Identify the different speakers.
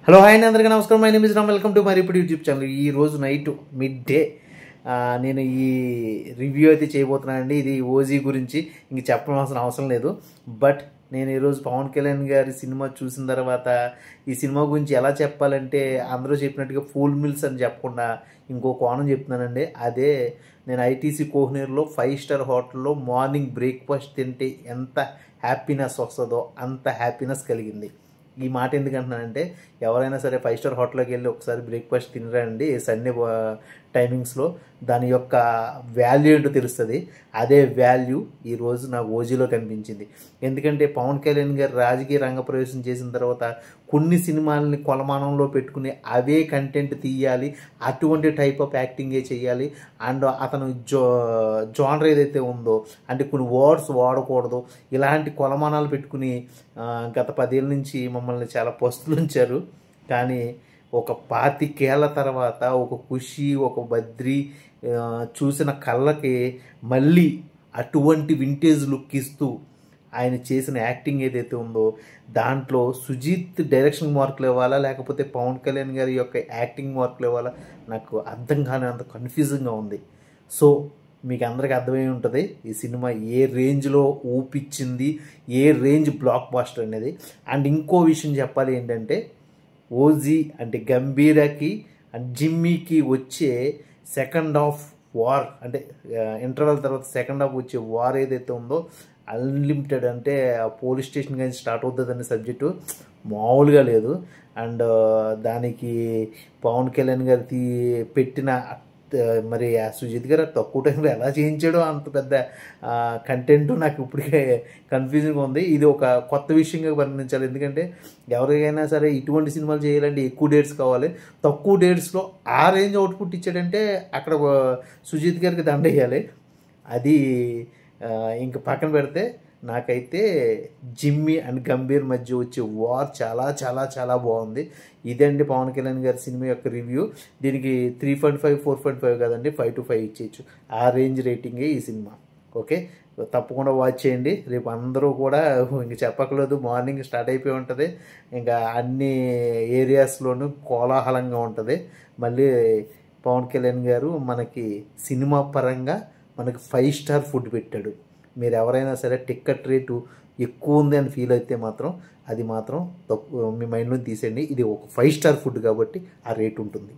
Speaker 1: Hello hi అందరికీ నమస్కారం. My name is Ram. Welcome to my ఇప్పుడు యూట్యూబ్ ఛానల్. ఈ రోజు నైట్ మిడ్ డే నేను ఈ రివ్యూ అయితే చేయబోతున్నానండి. ఇది ఓజీ గురించి ఇంక చెప్పవలసిన అవసరం లేదు. బట్ నేను ఈరోజు పవన్ కళ్యాణ్ గారి సినిమా చూసిన తర్వాత ఈ సినిమా గురించి ఎలా చెప్పాలంటే అందరూ చెప్పినట్టుగా ఫుల్ మిల్స్ అని చెప్పకుండా ఇంకో కోణం చెప్తున్నానండి. అదే నేను ఐటీసీ కోహినూర్లో 5 స్టార్ హోటల్లో మార్నింగ్ బ్రేక్ఫాస్ట్ తింటే ఎంత హ్యాపీనెస్ వస్తుందో అంత హ్యాపీనెస్ కలిగింది. ఈ మాట ఎందుకంటున్నానంటే ఎవరైనా సరే 5 స్టార్ హోటల్కి వెళ్ళి ఒకసారి బ్రేక్ఫాస్ట్ తినరండి సండే టైమింగ్స్లో, దాని యొక్క వాల్యూ ఏంటో తెలుస్తుంది. అదే వాల్యూ ఈరోజు నాకు ఓజీలో కనిపించింది. ఎందుకంటే పవన్ కళ్యాణ్ గారు రాజకీయ రంగ ప్రవేశం చేసిన తర్వాత కొన్ని సినిమాలని కొలమానంలో పెట్టుకుని అవే కంటెంట్ తీయాలి, అటువంటి టైప్ ఆఫ్ యాక్టింగే చేయాలి. అండ్ అతను జానర్ ఏదైతే ఉందో అంటే కొన్ని వర్డ్స్ వాడకూడదు, ఇలాంటి కొలమానాలు పెట్టుకుని గత 10 ఏళ్ళ నుంచి మమ్మల్ని చాలా పస్తులు ఉంచారు. కానీ ఒక 25 ఏళ్ల తర్వాత ఒక ఖుషి, ఒక బద్రి చూసిన కళ్ళకి మళ్ళీ అటువంటి వింటేజ్ లుక్ ఇస్తూ ఆయన చేసిన యాక్టింగ్ ఏదైతే ఉందో దాంట్లో సుజిత్ డైరెక్షన్ మార్కులు ఇవ్వాలా లేకపోతే పవన్ కళ్యాణ్ గారి యొక్క యాక్టింగ్ మార్కులు ఇవ్వాలా నాకు అర్థం కాని అంత కన్ఫ్యూజింగ్గా ఉంది. సో మీకు అందరికీ అర్థమై ఉంటుంది ఈ సినిమా ఏ రేంజ్లో ఊపిచ్చింది, ఏ రేంజ్ బ్లాక్ బాస్టర్ అనేది. అండ్ ఇంకో విషయం చెప్పాలి ఏంటంటే ఓజీ అంటే గంభీరకి అండ్ జిమ్మీకి వచ్చే సెకండ్ హాఫ్ వార్ అంటే ఇంటర్వెల్ తర్వాత సెకండ్ హాఫ్ వచ్చే వార్ ఏదైతే ఉందో అన్లిమిటెడ్ అంటే పోలీస్ స్టేషన్ కానీ స్టార్ట్ అవుతుంది అనే సబ్జెక్టు మామూలుగా లేదు. అండ్ దానికి పవన్ కళ్యాణ్ గారి పెట్టిన మరి ఆ సుజిత్ గారు తక్కువ టైంలో ఎలా చేయించాడో అంత పెద్ద కంటెంట్ నాకు ఇప్పటికే కన్ఫ్యూజింగ్గా ఉంది. ఇది ఒక కొత్త విషయంగా పరిగణించాలి. ఎందుకంటే ఎవరికైనా సరే ఇటువంటి సినిమాలు చేయాలంటే ఎక్కువ డేట్స్ కావాలి. తక్కువ డేట్స్లో ఆ రేంజ్ అవుట్పుట్ ఇచ్చాడంటే అక్కడ సుజిత్ గారికి దండ వేయాలి. అది ఇంక పక్కన పెడితే నాకైతే జిమ్మీ అండ్ గంభీర్ మధ్య వచ్చే వార్ చాలా చాలా చాలా బాగుంది. ఇదండి పవన్ కళ్యాణ్ గారి సినిమా యొక్క రివ్యూ. దీనికి 3.5 4.5 కాదండి 5 to 5 ఇచ్చేయచ్చు. ఆ రేంజ్ రేటింగే ఈ సినిమా. ఓకే, తప్పకుండా వాచ్ చేయండి. రేపు అందరూ కూడా ఇంక చెప్పకలేదు, మార్నింగ్ స్టార్ట్ అయిపోయి ఉంటుంది. ఇంకా అన్ని ఏరియాస్లోనూ కోలాహలంగా ఉంటుంది. మళ్ళీ పవన్ కళ్యాణ్ గారు మనకి సినిమా పరంగా మనకి 5 స్టార్ ఫుడ్ పెట్టాడు. మీరు ఎవరైనా సరే టికెట్ రేటు ఎక్కువ ఉంది అని ఫీల్ అయితే మాత్రం అది మాత్రం తప్పు, మీ మైండ్లో తీసేయండి. ఇది ఒక 5 స్టార్ ఫుడ్ కాబట్టి ఆ రేటు ఉంటుంది.